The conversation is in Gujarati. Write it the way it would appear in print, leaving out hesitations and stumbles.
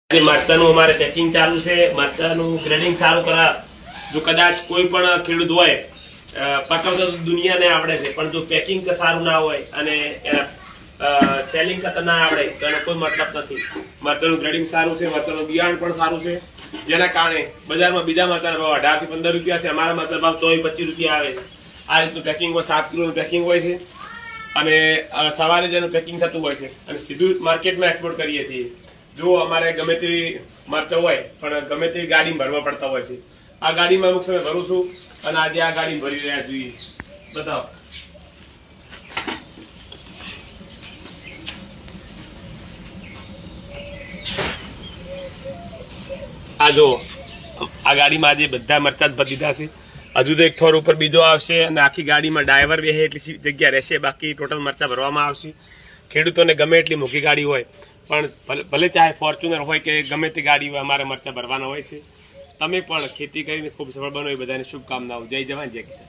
મરચાનું અમારે પેકિંગ ચાલુ છે। મરચાનું ગ્રેડિંગ સારું કરા જો કદાચ કોઈ પણ ખેડૂત હોય પકવતો દુનિયાને આવડે છે પણ જો પેકિંગ સારું ના હોય અને સેલિંગ કરતા ના આવડે તો એનો કોઈ મતલબ નથી। મરચાનું ગ્રેડિંગ સારું છે, મરચાનું બિયારણ પણ સારું છે, જેના કારણે બજારમાં બીજા મરચાના ભાવ 18 થી 15 રૂપિયા છે, અમારા મરચાના ભાવ 24-25 રૂપિયા આવે। આ રીતનું પેકિંગ હોય, 7 કિલોનું પેકિંગ હોય છે અને સવારે જેનું પેકિંગ થતું હોય છે અને સીધું માર્કેટમાં એક્સપોર્ટ કરીએ છીએ। જો અમારે ગમે તેવી મરચાં હોય પણ ગમે તેવી ગાડીમાં ભરવા પડતા હોય છે। આ ગાડીમાં અમુક સમય ભરું છું અને આજે આ ગાડી ભરી રહ્યા જોઈએ। બતાવો આ જો આ ગાડીમાં આજે બધા મરચાં ભરી દીધા છે। હજુ તો એક થોર ઉપર બીજો આવશે અને આખી ગાડીમાં ડ્રાઈવર બેસે એટલી જગ્યા રહેશે, બાકી ટોટલ મરચાં ભરવામાં આવશે। ખેડૂતોને ગમે એટલી મોટી ગાડી હોય પણ ભલે ચાહે ફોર્ચ્યુનર હોય કે ગમે તે ગાડી હોય, અમારે મરચાં ભરવાના હોય છે। તમે પણ ખેતી કરીને ખૂબ સફળ બનો એ બધાને શુભકામનાઓ। જય જવાન જય કિસાન।